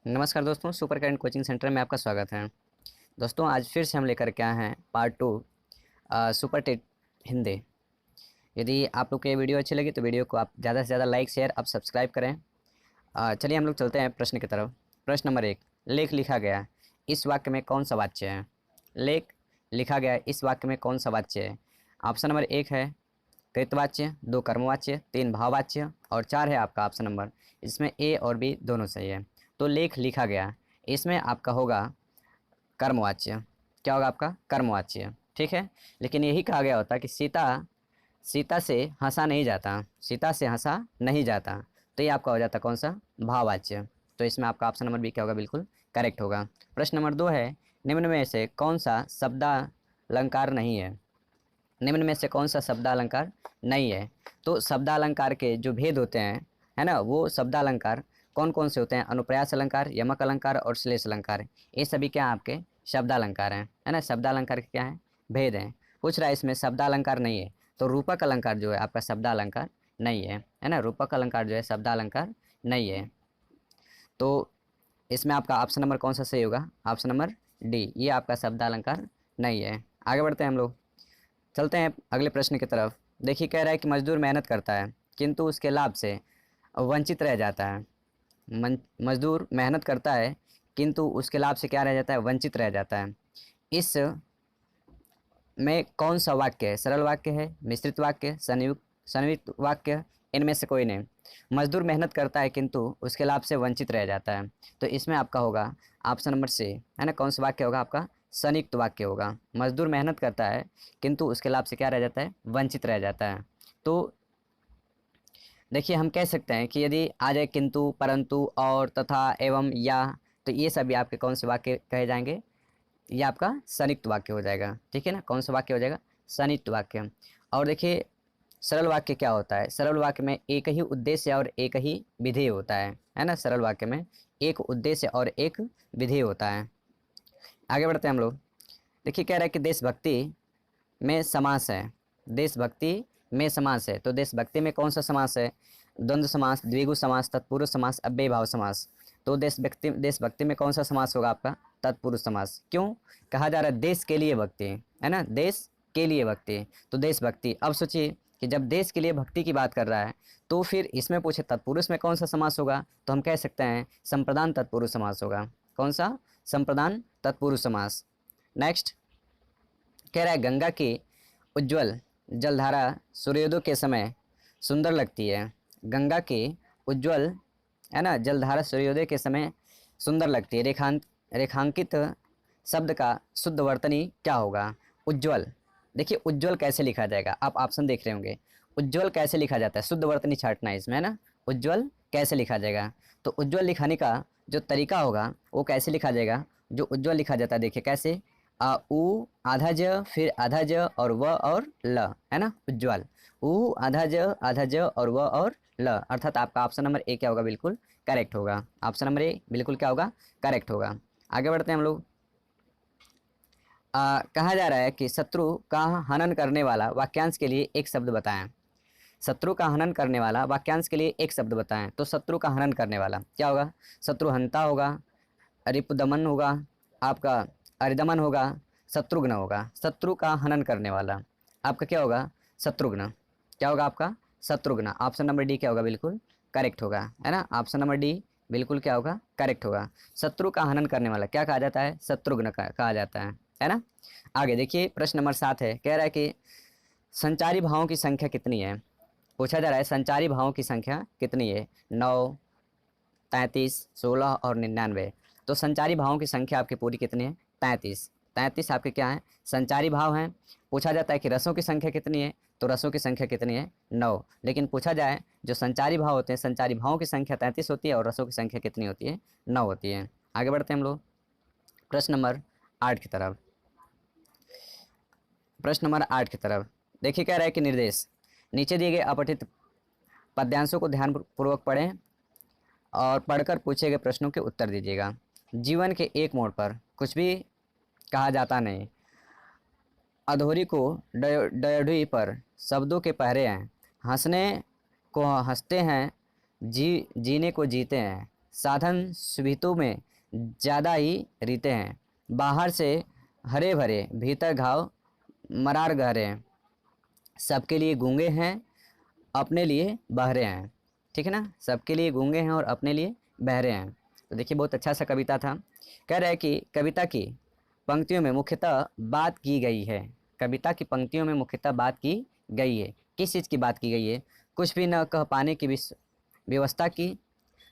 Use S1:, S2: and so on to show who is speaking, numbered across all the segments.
S1: नमस्कार दोस्तों, super current coaching centre में आपका स्वागत है। दोस्तों आज फिर से हम लेकर के आए हैं पार्ट 2 सुपर टेट हिंदी। यदि आप लोग को ये वीडियो अच्छी लगी तो वीडियो को आप ज़्यादा से ज़्यादा लाइक शेयर आप सब्सक्राइब करें। चलिए हम लोग चलते हैं प्रश्न की तरफ। प्रश्न नंबर 1, लेख लिखा गया इस वाक्य में कौन सा वाच्य है? लेख लिखा गया इस वाक्य में कौन सा वाच्य है? ऑप्शन नंबर 1 है कृतवाच्य, 2 कर्मवाच्य, 3 भाववाच्य और 4 है आपका ऑप्शन नंबर। इसमें ए और बी दोनों सही है। तो लेख लिखा गया इसमें आपका होगा कर्मवाच्य। क्या होगा आपका? कर्मवाच्य। ठीक है, लेकिन यही कहा गया होता कि सीता सीता से हंसा नहीं जाता, सीता से हंसा नहीं जाता, तो ये आपका हो जाता कौन सा? भाववाच्य। तो इसमें आपका ऑप्शन नंबर बी क्या होगा? बिल्कुल करेक्ट होगा। प्रश्न नंबर 2 है निम्न में से कौन सा शब्दालंकार नहीं है? निम्न में से कौन सा शब्दालंकार नहीं है? तो शब्दालंकार के जो भेद होते हैं, है ना, वो शब्दालंकार कौन कौन से होते हैं? अनुप्रास अलंकार, यमक अलंकार और श्लेष अलंकार। ये सभी क्या आपके शब्दालंकार हैं, है ना। शब्दालंकार के क्या है? भेद हैं। पूछ रहा है इसमें शब्दालंकार नहीं है, तो रूपक अलंकार जो है आपका शब्दालंकार नहीं है ना। रूपक अलंकार जो है शब्दालंकार नहीं है। तो इसमें आपका ऑप्शन नंबर कौन सा सही होगा? ऑप्शन नंबर डी, ये आपका शब्दालंकार नहीं है। आगे बढ़ते हैं हम लोग, चलते हैं अगले प्रश्न की तरफ। देखिए कह रहा है कि मजदूर मेहनत करता है किंतु उसके लाभ से वंचित रह जाता है। मजदूर मेहनत करता है किंतु उसके लाभ से क्या रह जाता है? वंचित रह जाता है। इस में कौन सा वाक्य है? सरल वाक्य है, मिश्रित वाक्य, संयुक्त वाक्य, इनमें से कोई नहीं। मजदूर मेहनत करता है किंतु उसके लाभ से वंचित रह जाता है, तो इसमें आपका होगा ऑप्शन नंबर सी, है ना। कौन सा वाक्य होगा आपका? संयुक्त वाक्य होगा। मजदूर मेहनत करता है किंतु उसके लाभ से क्या रह जाता है? वंचित रह जाता है। तो देखिए हम कह सकते हैं कि यदि आ जाए किंतु, परंतु, और, तथा, एवं, या, तो ये सभी आपके कौन से वाक्य कहे जाएंगे? ये आपका संयुक्त वाक्य हो जाएगा। ठीक है ना, कौन सा वाक्य हो जाएगा? संयुक्त वाक्य। और देखिए सरल वाक्य क्या होता है? सरल वाक्य में एक ही उद्देश्य और एक ही विधेय होता है ना। सरल वाक्य में एक उद्देश्य और एक विधेय होता है। आगे बढ़ते हैं हम लोग। देखिए कह रहा है कि देशभक्ति में समास है, देशभक्ति में समास है, तो देशभक्ति में कौन सा समास है? द्वंद्व समास, द्विगु समास, तत्पुरुष समास, अव्ययी भाव समास। तो देशभक्ति में कौन सा समास होगा आपका? तत्पुरुष समास। क्यों कहा जा रहा है? देश के लिए भक्ति, है ना, देश के लिए भक्ति, तो देशभक्ति। अब सोचिए कि जब देश के लिए भक्ति की बात कर रहा है तो फिर इसमें पूछे तत्पुरुष में कौन सा समास होगा, तो हम कह सकते हैं संप्रदान तत्पुरुष समास होगा। कौन सा? संप्रदान तत्पुरुष समास। नेक्स्ट कह रहा है गंगा की उज्ज्वल जलधारा सूर्योदय के समय सुंदर लगती है। गंगा की उज्ज्वल, है ना, जलधारा सूर्योदय के समय सुंदर लगती है। रेखांकित शब्द का शुद्ध वर्तनी क्या होगा? उज्ज्वल। देखिए उज्ज्वल कैसे लिखा जाएगा, आप ऑप्शन देख रहे होंगे। उज्ज्वल कैसे लिखा जाता है? शुद्ध वर्तनी छांटना है इसमें, है ना। उज्ज्वल कैसे लिखा जाएगा? तो उज्ज्वल लिखाने का जो तरीका होगा वो कैसे लिखा जाएगा? जो उज्ज्वल लिखा जाता है देखिए कैसे, उ आधा ज, फिर आधा ज और व और ल, है ना। उज्ज्वल, उ आधा ज और व और ल, अर्थात आपका ऑप्शन नंबर ए क्या होगा? बिल्कुल करेक्ट होगा। ऑप्शन नंबर ए बिल्कुल क्या होगा? करेक्ट होगा। आगे बढ़ते हैं हम लोग। कहा जा रहा है कि शत्रु का हनन करने वाला वाक्यांश के लिए एक शब्द बताएं। शत्रु का हनन करने वाला वाक्यांश के लिए एक शब्द बताएं। तो शत्रु का हनन करने वाला क्या होगा? शत्रुहंता होगा, रिपुदमन होगा, आपका अरिदमन होगा, शत्रुघ्न होगा। शत्रु का हनन करने वाला आपका क्या होगा? शत्रुघ्न। क्या होगा आपका? शत्रुघ्न। ऑप्शन नंबर डी क्या होगा? बिल्कुल करेक्ट होगा, है ना। ऑप्शन नंबर डी बिल्कुल क्या होगा? करेक्ट होगा। शत्रु का हनन करने वाला क्या कहा जाता है? शत्रुघ्न कहा जाता है ना। आगे देखिए प्रश्न नंबर 7 है, कह रहा है कि संचारी भावों की संख्या कितनी है? पूछा जा रहा है संचारी भावों की संख्या कितनी है? 9, 33, 16 और 99। तो संचारी भावों की संख्या आपकी पूरी कितनी है? 33। 33 आपके क्या है? संचारी भाव हैं। पूछा जाता है कि रसों की संख्या कितनी है? तो रसों की संख्या कितनी है? 9। लेकिन पूछा जाए जो संचारी भाव होते हैं, संचारी भावों की संख्या 33 होती है और रसों की संख्या कितनी होती है? 9 होती है। आगे बढ़ते हैं हम लोग प्रश्न नंबर 8 की तरफ। प्रश्न नंबर 8 की तरफ देखिए कह रहा है कि निर्देश नीचे दिए गए अपठित पद्यांशों को ध्यानपूर्वक पढ़ें और पढ़कर पूछे गए प्रश्नों के उत्तर दीजिएगा। जीवन के एक मोड़ पर कुछ भी कहा जाता नहीं, अधूरी को डयोढ़ी पर शब्दों के पहरे हैं, हंसने को हंसते हैं, जीने को जीते हैं, साधन सुविधाओं में ज़्यादा ही रीते हैं। बाहर से हरे भरे, भीतर घाव मरार गहरे हैं। सबके लिए गूंगे हैं, अपने लिए बहरे हैं। ठीक है ना, सबके लिए गूंगे हैं और अपने लिए बहरे हैं। तो देखिए बहुत अच्छा सा कविता था। कह रहा है कि कविता की पंक्तियों में मुख्यतः बात की गई है। कविता की पंक्तियों में मुख्यतः बात की गई है। किस चीज़ की बात की गई है? कुछ भी न कह पाने की व्यवस्था की,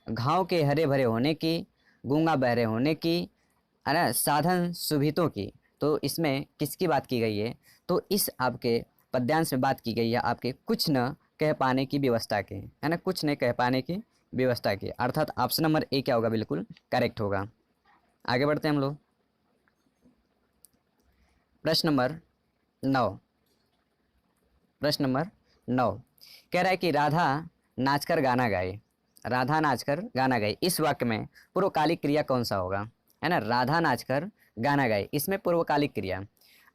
S1: घाव के हरे भरे होने की, गूंगा बहरे होने की, है ना, साधन सुविधाओं की। तो इसमें किसकी बात की गई है? तो इस आपके पद्यांश में बात की गई है आपके कुछ न कह पाने की व्यवस्था के, है ना, कुछ न कह पाने की व्यवस्था की। अर्थात ऑप्शन नंबर ए क्या होगा? बिल्कुल करेक्ट होगा। आगे बढ़ते हैं हम लोग। प्रश्न नंबर 9। प्रश्न नंबर 9 कह रहा है कि राधा नाचकर गाना गाए। राधा नाचकर गाना गाए, इस वाक्य में पूर्वकालिक क्रिया कौन सा होगा? है ना, राधा नाचकर गाना गाए, इसमें पूर्वकालिक क्रिया।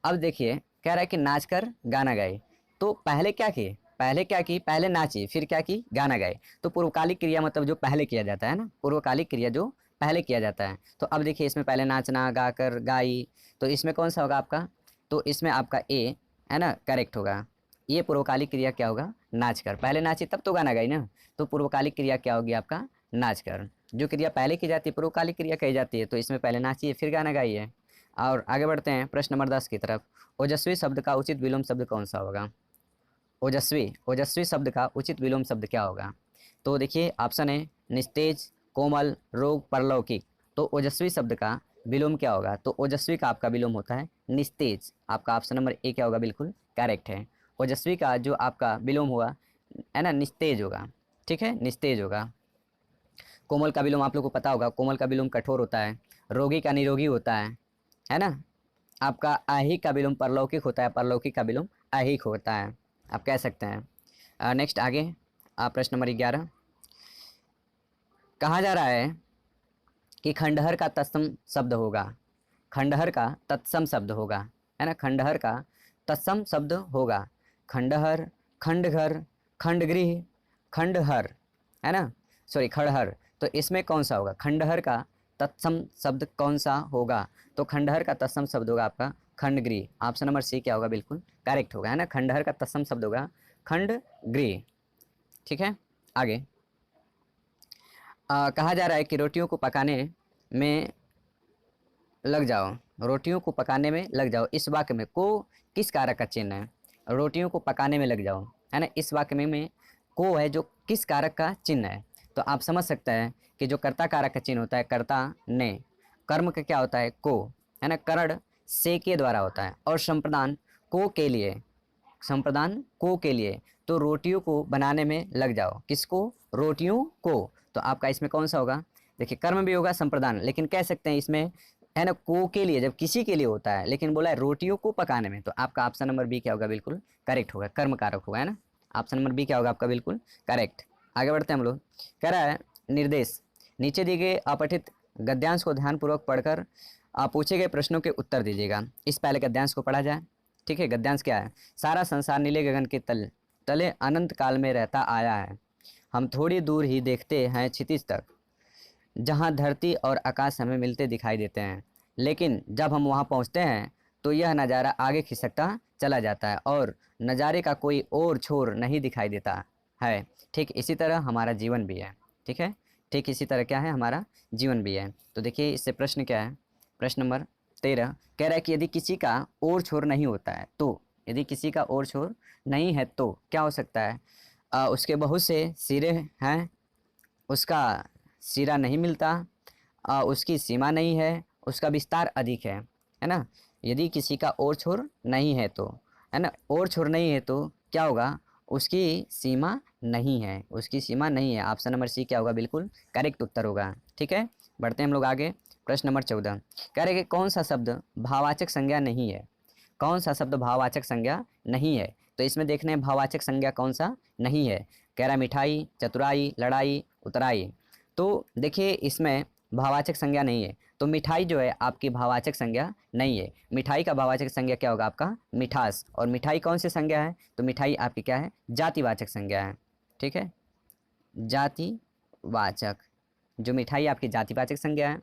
S1: अब देखिए कह रहा है कि नाचकर गाना गाए, तो पहले क्या किए? पहले क्या की? पहले नाची, फिर क्या की? गाना गाए। तो पूर्वकालिक क्रिया मतलब जो पहले किया जाता है ना, पूर्वकालिक क्रिया जो पहले किया जाता है। तो अब देखिए इसमें पहले नाचना, गाकर, गाई, तो इसमें कौन सा होगा आपका? तो इसमें आपका ए, है ना, करेक्ट होगा। ये पूर्वकालिक क्रिया क्या होगा? नाचकर। पहले नाची तब तो गाना गाई ना, तो पूर्वकालिक क्रिया क्या होगी आपका? नाचकर। जो क्रिया पहले की जाती है पूर्वकालिक क्रिया कही जाती है। तो इसमें पहले नाचिए फिर गाना गाइए। और आगे बढ़ते हैं प्रश्न नंबर 10 की तरफ। ओजस्वी शब्द का उचित विलोम शब्द कौन सा होगा? ओजस्वी, ओजस्वी शब्द का उचित विलोम शब्द क्या होगा? तो देखिए ऑप्शन है निस्तेज, कोमल, रोग, परलौकिक। तो ओजस्वी शब्द का विलोम क्या होगा? तो ओजस्वी का आपका विलोम होता है निस्तेज। आपका ऑप्शन नंबर ए क्या होगा? बिल्कुल करेक्ट है। ओजस्वी का जो आपका विलोम हुआ, है ना, निस्तेज होगा। ठीक है, निस्तेज होगा। कोमल का विलोम आप लोग को पता होगा, कोमल का विलोम कठोर होता है। रोगी का निरोगी होता है ना। आपका ऐहिक का विलोम परलौकिक होता है, परलौकिक का विलोम ऐहिक होता है, आप कह सकते हैं। नेक्स्ट आगे प्रश्न नंबर 11 कहा जा रहा है कि खंडहर का तत्सम शब्द होगा। खंडहर का तत्सम शब्द होगा, है ना, खंडहर का तत्सम शब्द होगा। खंडहर, खंडघर, खंडगृह, खंडहर, है ना, सॉरी खड़हर। तो इसमें कौन सा होगा? खंडहर का तत्सम शब्द कौन सा होगा? तो खंडहर का तत्सम शब्द होगा आपका खंडगृह। ऑप्शन नंबर सी क्या होगा? बिल्कुल करेक्ट होगा, है ना, खंडहर का तत्सम शब्द होगा खंडगृह। ठीक है, आगे कहा जा रहा है कि रोटियों को पकाने में लग जाओ। रोटियों को पकाने में लग जाओ, इस वाक्य में को किस कारक का चिन्ह है? रोटियों को पकाने में लग जाओ, है ना, इस वाक्य में को है जो किस कारक का चिन्ह है? तो आप समझ सकते हैं कि जो कर्ता कारक का चिन्ह होता है, कर्ता ने, कर्म का क्या होता है? को, है ना, करण से के द्वारा होता है, और संप्रदान को के लिए, संप्रदान को के लिए। तो रोटियों को बनाने में लग जाओ, किसको? रोटियों को। तो आपका इसमें कौन सा होगा? देखिए कर्म भी होगा संप्रदान, लेकिन कह सकते हैं इसमें, है ना, को के लिए जब किसी के लिए होता है, लेकिन बोला है रोटियों को पकाने में। तो आपका ऑप्शन नंबर बी क्या होगा? बिल्कुल करेक्ट होगा, कर्म कारक होगा, है ना। ऑप्शन नंबर बी क्या होगा आपका? बिल्कुल करेक्ट। आगे बढ़ते हैं हम लोग। कह रहा है निर्देश, नीचे दिए गए अपठित गद्यांश को ध्यानपूर्वक पढ़कर आप पूछे गए प्रश्नों के उत्तर दीजिएगा। इस पहले गद्यांश को पढ़ा जाए। ठीक है, गद्यांश क्या है? सारा संसार नीले गगन के तले अनंत काल में रहता आया है। हम थोड़ी दूर ही देखते हैं क्षितिज तक, जहाँ धरती और आकाश हमें मिलते दिखाई देते हैं, लेकिन जब हम वहाँ पहुँचते हैं तो यह नज़ारा आगे खिसकता चला जाता है और नज़ारे का कोई और छोर नहीं दिखाई देता है। ठीक इसी तरह हमारा जीवन भी है। ठीक है, ठीक इसी तरह क्या है? हमारा जीवन भी है। तो देखिए इससे प्रश्न क्या है? प्रश्न नंबर 13 कह रहा है कि यदि किसी का और छोर नहीं होता है तो, यदि किसी का और छोर नहीं है तो क्या हो सकता है? उसके बहुत से सिरे हैं, उसका सिरा नहीं मिलता, उसकी सीमा नहीं है, उसका विस्तार अधिक है ना। यदि किसी का और छोर नहीं है तो, है ना, और छोर नहीं है तो क्या होगा? उसकी सीमा नहीं है, उसकी सीमा नहीं है। ऑप्शन नंबर सी क्या होगा? बिल्कुल करेक्ट उत्तर होगा। ठीक है, बढ़ते हैं हम लोग आगे। प्रश्न नंबर 14 कह रहे कि कौन सा शब्द भाववाचक संज्ञा नहीं है? कौन सा शब्द भाववाचक संज्ञा नहीं है? तो इसमें देखने हैं भाववाचक संज्ञा कौन सा नहीं है। कह रहा है मिठाई, चतुराई, लड़ाई, उतराई। तो देखिए इसमें भाववाचक संज्ञा नहीं है, तो मिठाई जो है आपकी भाववाचक संज्ञा नहीं है। मिठाई का भाववाचक संज्ञा क्या होगा? आपका मिठास। और मिठाई कौन सी संज्ञा है? तो मिठाई आपकी क्या है? जातिवाचक संज्ञा है। ठीक है, जातिवाचक जो मिठाई आपकी जातिवाचक संज्ञा है,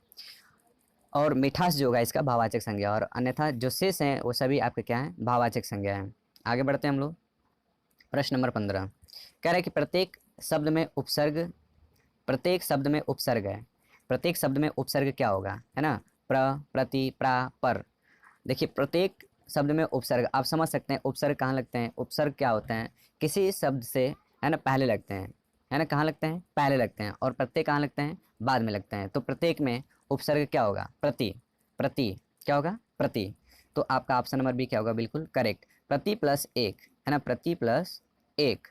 S1: और मिठास जो होगा इसका भाववाचक संज्ञा, और अन्यथा जो शेष हैं वो सभी आपके क्या हैं, भाववाचक संज्ञा हैं। आगे बढ़ते हैं हम लोग। प्रश्न नंबर 15 कह रहा है कि प्रत्येक शब्द में उपसर्ग, प्रत्येक शब्द में उपसर्ग है, प्रत्येक शब्द में उपसर्ग क्या होगा, है ना, प्र, प्रति, प्रा, पर। देखिए प्रत्येक शब्द में उपसर्ग आप समझ सकते हैं, उपसर्ग कहाँ लगते हैं, उपसर्ग क्या होते हैं, किसी शब्द से, है ना, पहले लगते हैं, है ना, कहाँ लगते हैं, पहले लगते हैं, और प्रत्येक कहाँ लगते हैं, बाद में लगते हैं। तो प्रत्येक में उपसर्ग क्या होगा, प्रति, प्रति क्या होगा, प्रति। तो आपका ऑप्शन नंबर बी क्या होगा, बिल्कुल करेक्ट। प्रति प्लस एक, है ना, प्रति प्लस एक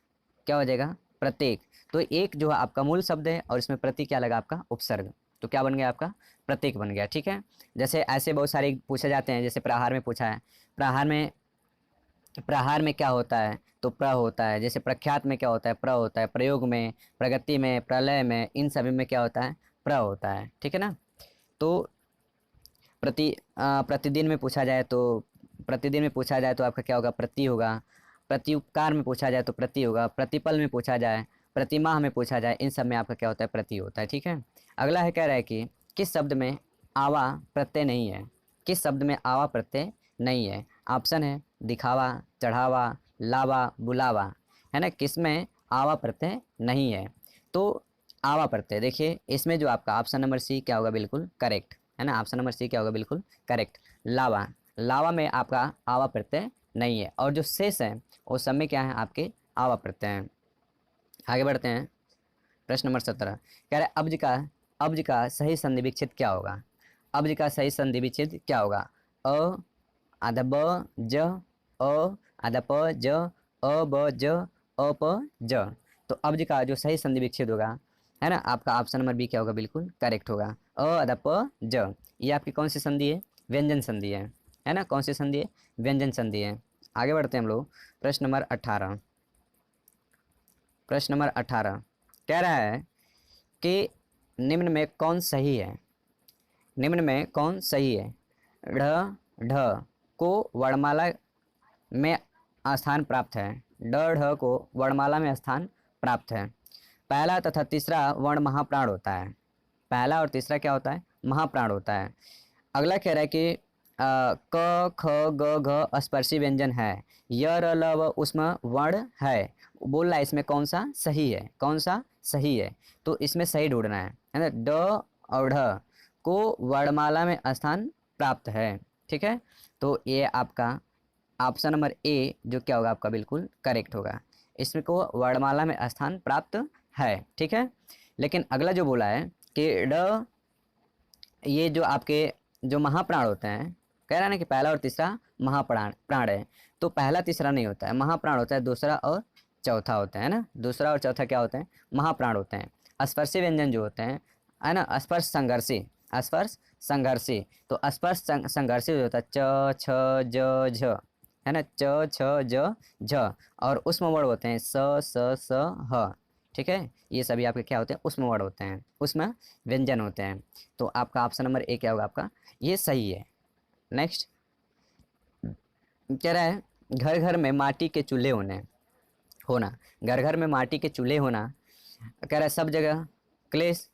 S1: क्या हो जाएगा, प्रत्येक। तो एक जो है आपका मूल शब्द है, और इसमें प्रति क्या लगा, आपका उपसर्ग, तो क्या बन गया, आपका प्रत्येक बन गया। ठीक है, जैसे ऐसे बहुत सारे पूछे जाते हैं, जैसे प्रहार में पूछा है, प्रहार में, प्रहार में क्या होता है, तो प्र होता है। जैसे प्रख्यात में क्या होता है, प्र होता है। प्रयोग में, प्रगति में, प्रलय में, इन सभी में क्या होता है, प्र होता है। ठीक है ना। तो प्रतिदिन में पूछा जाए तो, प्रतिदिन में पूछा जाए तो आपका क्या होगा, प्रति होगा। प्रत्युपकार में पूछा जाए तो प्रति होगा। प्रतिपल में पूछा जाए, प्रतिमाह में पूछा जाए, इन सब में आपका क्या होता है, प्रति होता है। ठीक है। अगला है, कह रहा है कि किस शब्द में आवा प्रत्यय नहीं है, किस शब्द में आवा प्रत्यय नहीं है। ऑप्शन है दिखावा, चढ़ावा, लावा, बुलावा, है ना, किस में आवा प्रत्यय नहीं है। तो आवा प्रत्यय, देखिए इसमें जो आपका ऑप्शन नंबर सी क्या होगा, बिल्कुल करेक्ट, है ना, ऑप्शन नंबर सी क्या होगा, बिल्कुल करेक्ट। लावा, लावा में आपका आवा प्रत्यय नहीं है, और जो शेष है वो सब में क्या है, आपके आवा प्रत्यय हैं। आगे बढ़ते हैं। प्रश्न नंबर 17 कह रहा है अब्ज का सही संधि विच्छेद क्या होगा। अब्ज का सही संधि विच्छेद क्या होगा। अ आधा ब ज, अ आधा प ज, अ ब ज, अ प ज। तो अब्ज का जो सही संधि विच्छेद होगा, है ना, आपका ऑप्शन नंबर बी क्या होगा, बिल्कुल करेक्ट होगा। अ आधा प ज, ये आपकी कौन सी संधि है, व्यंजन संधि है ना, कौन सी संधि है, व्यंजन संधि है। आगे बढ़ते हैं हम लोग। प्रश्न नंबर 18, प्रश्न नंबर 18 कह रहा है कि निम्न में कौन सही है, निम्न में कौन सही है। ढ ढ को वर्णमाला में स्थान प्राप्त है, ढ को वर्णमाला में स्थान प्राप्त है। पहला तथा तीसरा वर्ण महाप्राण होता है, पहला और तीसरा क्या होता है, महाप्राण होता है। अगला कह रहा है कि क ख ग घ स्पर्शी व्यंजन है, य र ल व उसमें वर्ण है। बोल रहा है इसमें कौन सा सही है, कौन सा सही है। तो इसमें सही ढूंढना है ना। ड और ढ को वर्णमाला में स्थान प्राप्त है। ठीक है, तो ये आपका ऑप्शन नंबर ए जो क्या होगा, आपका बिल्कुल करेक्ट होगा। इसमें को वर्णमाला में स्थान प्राप्त है। ठीक है, लेकिन अगला जो बोला है कि ड, ये जो आपके जो महाप्राण होते हैं, कह रहा है ना कि पहला और तीसरा महाप्राण प्राण है। तो पहला तीसरा नहीं होता है, महाप्राण होता है, दूसरा और चौथा होता है ना, दूसरा और चौथा क्या होते हैं, महाप्राण होते हैं। स्पर्शी व्यंजन जो होते हैं, है ना, स्पर्श संघर्षी, स्पर्श संघर्षी। तो स्पर्श संघर्षी जो होता है च छ ज झ, है ना, च छ ज झ, और उसमें वर्ड होते हैं स स ह। ठीक है, ये सभी आपके क्या होते हैं, उसमें वर्ड होते हैं, उसमें व्यंजन होते हैं। तो आपका ऑप्शन नंबर ए क्या होगा, आपका ये सही है। नेक्स्ट कह रहा है घर घर में माटी के चूल्हे होना, घर घर में माटी के चूल्हे होना। कह रहा है सब जगह क्लेश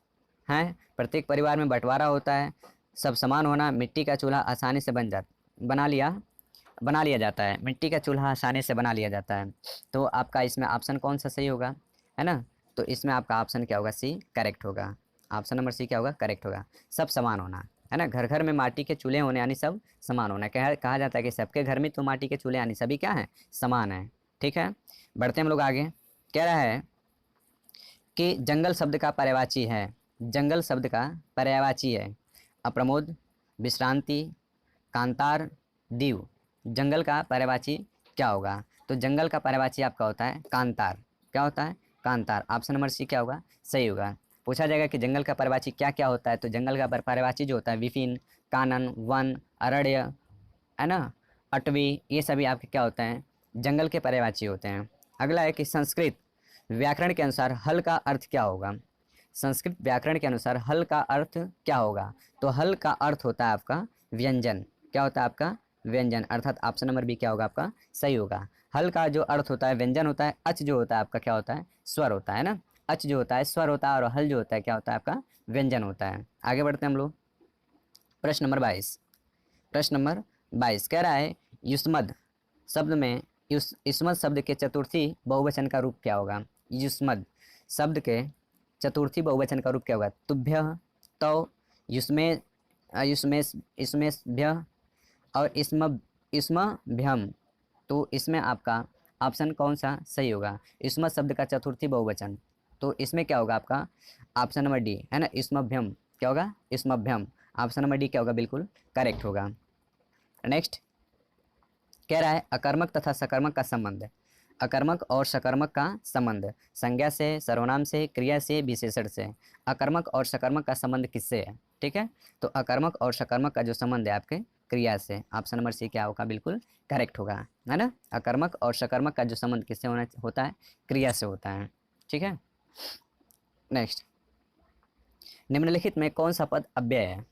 S1: है, प्रत्येक परिवार में बंटवारा होता है, सब समान होना, मिट्टी का चूल्हा आसानी से बना लिया जाता है, मिट्टी का चूल्हा आसानी से बना लिया जाता है। तो आपका इसमें ऑप्शन कौन सा सही होगा, है ना। तो इसमें आपका ऑप्शन क्या होगा, सी करेक्ट होगा। ऑप्शन नंबर सी क्या होगा, करेक्ट होगा। सब समान होना, है ना, घर घर में माटी के चूल्हे होने यानी सब समान होना। कहा जाता है कि सबके घर में तो माटी के चूल्हे यानी सभी क्या हैं, समान हैं। ठीक है, बढ़ते हम लोग आगे। कह रहा है कि जंगल शब्द का पर्यायवाची है, जंगल शब्द का पर्यायवाची है अप्रमोद, विश्रांति, कांतार, दीव। जंगल का पर्यायवाची क्या होगा। तो जंगल का पर्यायवाची आपका होता है कांतार, क्या होता है, कांतार। ऑप्शन नंबर सी क्या होगा, सही होगा। पूछा जाएगा कि जंगल का पर्यायवाची क्या क्या होता है, तो जंगल का पर्यायवाची जो होता है विपिन, कानन, वन, अरण्य, है ना, अटवी, ये सभी आपके क्या होते हैं, जंगल के पर्यायवाची होते हैं। अगला है कि संस्कृत व्याकरण के अनुसार हल का अर्थ क्या होगा। संस्कृत व्याकरण के अनुसार हल का अर्थ क्या होगा। तो हल का अर्थ होता है आपका व्यंजन, क्या होता है आपका व्यंजन, अर्थात ऑप्शन नंबर बी क्या होगा, आपका सही होगा। हल का जो अर्थ होता है व्यंजन होता है, अच जो होता है आपका क्या होता है, स्वर होता है ना। अच जो होता है स्वर होता है और हल जो होता है क्या होता है आपका व्यंजन होता है। आगे बढ़ते हैं हम लोग। प्रश्न नंबर 22। प्रश्न नंबर 22 कह रहा है युष्मद शब्द में युष्मद शब्द के चतुर्थी बहुवचन का रूप क्या होगा। युष्मद शब्द के चतुर्थी बहुवचन का रूप क्या होगा। तुभ्यः, तौ, युष्मे, युष्मेश, युष्मेभ्यः और युष्मभ्यम। तो इसमें आपका ऑप्शन कौन सा सही होगा। युष्मद शब्द का चतुर्थी बहुवचन, तो इसमें क्या होगा आपका ऑप्शन नंबर डी है ना, युष्मभ्यम। क्या होगा युष्मभ्यम। ऑप्शन नंबर डी क्या होगा बिल्कुल करेक्ट होगा। नेक्स्ट कह रहा है अकर्मक तथा सकर्मक का संबंध। अकर्मक और सकर्मक का संबंध संज्ञा से, सर्वनाम से, क्रिया से, विशेषण से। अकर्मक और सकर्मक का संबंध किससे है। ठीक है, तो अकर्मक और सकर्मक का जो संबंध है आपके क्रिया से। ऑप्शन नंबर सी क्या होगा बिल्कुल करेक्ट होगा, है ना। अकर्मक और सकर्मक का जो संबंध किससे होता है, क्रिया से होता है। ठीक है। नेक्स्ट, निम्नलिखित में कौन सा पद अव्यय है।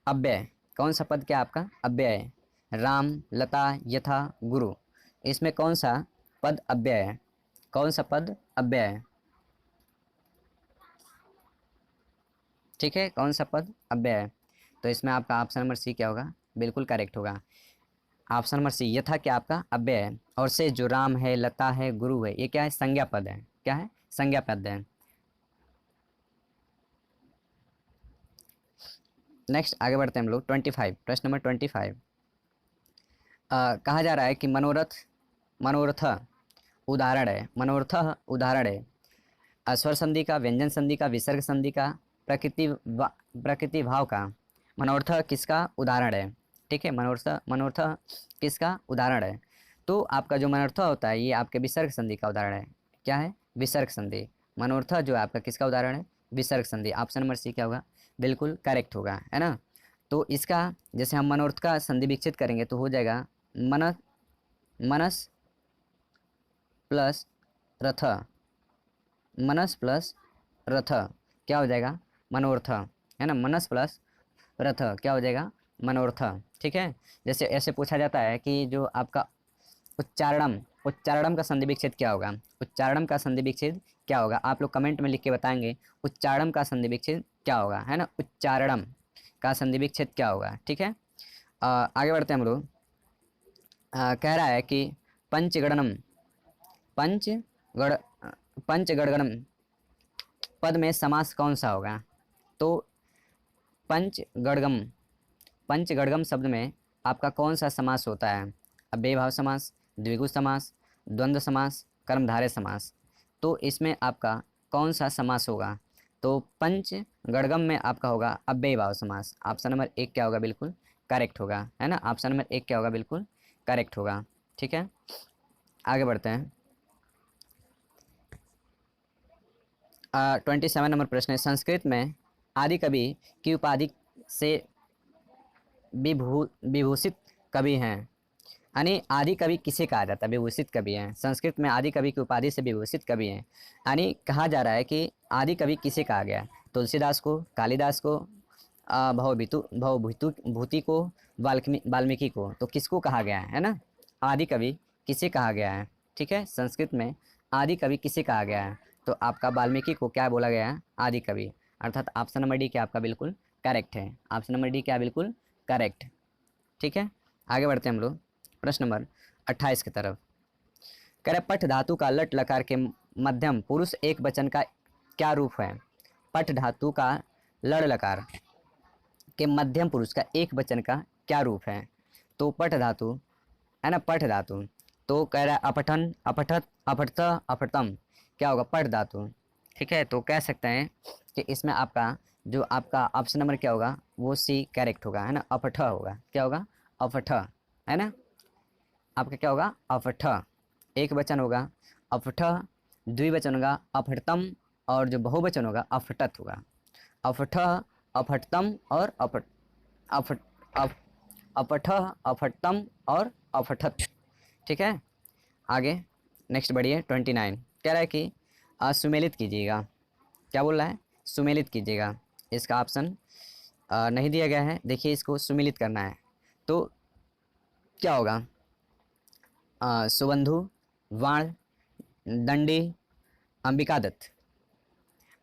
S1: अव्यय कौन सा पद क्या आपका अव्यय है। राम, लता, यथा, गुरु। इसमें कौन सा पद अव्यय है, कौन सा पद अव्यय है। ठीक है, कौन सा पद अव्यय है, तो इसमें आपका ऑप्शन नंबर सी क्या होगा बिल्कुल करेक्ट होगा। ऑप्शन नंबर सी यथा क्या आपका अव्यय है, और से जो राम है, लता है, गुरु है, ये क्या है संज्ञा पद है। क्या है संज्ञा पद है। नेक्स्ट आगे बढ़ते हैं हम लोग 25। प्रश्न नंबर 25 कहा जा रहा है कि मनोरथ मनोरथ उदाहरण है। मनोरथ उदाहरण है स्वर संधि का, व्यंजन संधि का, विसर्ग संधि का, प्रकृति भाव का। मनोरथ किसका उदाहरण है। ठीक है, मनोरथ किसका उदाहरण है। तो आपका जो मनोरथ होता है ये आपके विसर्ग संधि का उदाहरण है। क्या है विसर्ग संधि। मनोरथ जो आपका किसका उदाहरण है विसर्ग संधि। ऑप्शन नंबर सी क्या होगा बिल्कुल करेक्ट होगा, है ना। तो इसका जैसे हम मनोरथ का संधि विकसित करेंगे तो हो जाएगा मन मनस प्लस रथ, मनस प्लस रथ क्या हो जाएगा मनोरथ, है ना। मनस प्लस रथ क्या हो जाएगा मनोरथ। ठीक है, जैसे ऐसे पूछा जाता है कि जो आपका उच्चारणम उच्चारणम का संधि विच्छेद क्या होगा। उच्चारणम का संधि विच्छेद क्या होगा आप लोग कमेंट में लिख के बताएंगे उच्चारणम का संधि विच्छेद क्या होगा, है ना। उच्चारणम का संधि विच्छेद क्या होगा। ठीक है, आगे बढ़ते हैं हम लोग। कह रहा है कि पंचगणनम पंचगण पंचगणगणम पद में समास कौन सा होगा। तो पंचगणगम पंचगणगम शब्द में आपका कौन सा समास होता है। अव्ययीभाव समास, द्विगु समास, द्वंद्व समास, कर्मधारय समास। तो इसमें आपका कौन सा समास होगा। तो पंचगणगम में आपका होगा अव्ययीभाव समास। ऑप्शन नंबर एक क्या होगा बिल्कुल करेक्ट होगा, है ना। ऑप्शन नंबर एक क्या होगा बिल्कुल करेक्ट होगा। ठीक है, आगे बढ़ते हैं। 27 नंबर प्रश्न है संस्कृत में आदि कवि की उपाधि से विभूषित कवि हैं। यानी आदि कवि किसे कहा जाता है विभूषित कवि हैं। संस्कृत में आदि कवि की उपाधि से विभूषित कवि हैं। यानी कहा जा रहा है कि आदि कवि किसे कहा गया। तुलसीदास को, कालिदास को, भूति को, वाल्मीकि को। तो किसको कहा गया है ना आदि कवि किसे कहा गया है। ठीक है, संस्कृत में आदि कवि किसे कहा गया है। तो आपका वाल्मीकि को क्या बोला गया है आदि कवि। अर्थात ऑप्शन नंबर डी क्या आपका बिल्कुल करेक्ट है। ऑप्शन नंबर डी क्या बिल्कुल करेक्ट। ठीक है, आगे बढ़ते हैं हम लोग प्रश्न नंबर 28 की तरफ। कह रहे पठ धातु का लट लकार के मध्यम पुरुष एक वचन का क्या रूप है। पठ धातु का लड़ लकार के मध्यम पुरुष का एक वचन का क्या रूप है। तो पठ धातु है ना, पठ धातु। तो कह रहा है अपठन, अपठत, अपठत, अपठतम क्या होगा पठ धातु। ठीक है, तो कह सकते हैं कि इसमें आपका जो आपका ऑप्शन नंबर क्या होगा वो सी करेक्ट होगा, है ना। अपठ होगा, क्या होगा अपठ, है ना। आपका क्या होगा अपठ एक वचन होगा, अपठ द्विवचन होगा अपठतम, और जो बहुवचन होगा अपठत होगा। अपठ, अपठतम और अपठ अप, अपठ, अपठतम और अपठत। ठीक है, आगे नेक्स्ट बढ़िए 29 कह रहा है कि सुमेलित कीजिएगा। क्या बोल रहा है सुमेलित कीजिएगा। इसका ऑप्शन नहीं दिया गया है, देखिए इसको सुमेलित करना है तो क्या होगा सुबंधु, वाण, दंडी, अंबिका दत्त।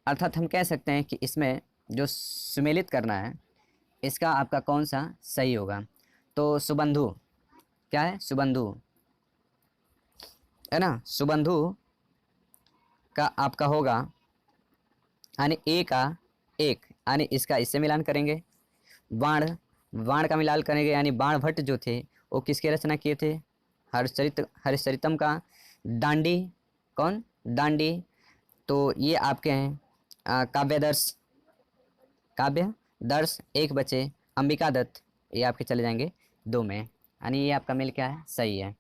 S1: अर्थात हम कह सकते हैं कि इसमें जो सुमेलित करना है इसका आपका कौन सा सही होगा। तो सुबंधु क्या है, सुबंधु है ना, सुबंधु का आपका होगा यानी ए का एक, यानी इसका इससे मिलान करेंगे। बाण, बाण का मिलान करेंगे यानी बाण भट्ट जो थे वो किसके रचना किए थे, हरिश्चरितम का। डांडी कौन, डांडी, तो ये आपके हैं काव्यदर्श, काव्य दर्श एक बचे अंबिका दत्त, ये आपके चले जाएंगे 2 में, यानी ये आपका मेल क्या है, सही है।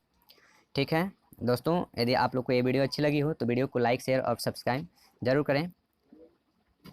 S1: ठीक है दोस्तों, यदि आप लोग को ये वीडियो अच्छी लगी हो तो वीडियो को लाइक शेयर और सब्सक्राइब जरूर करें।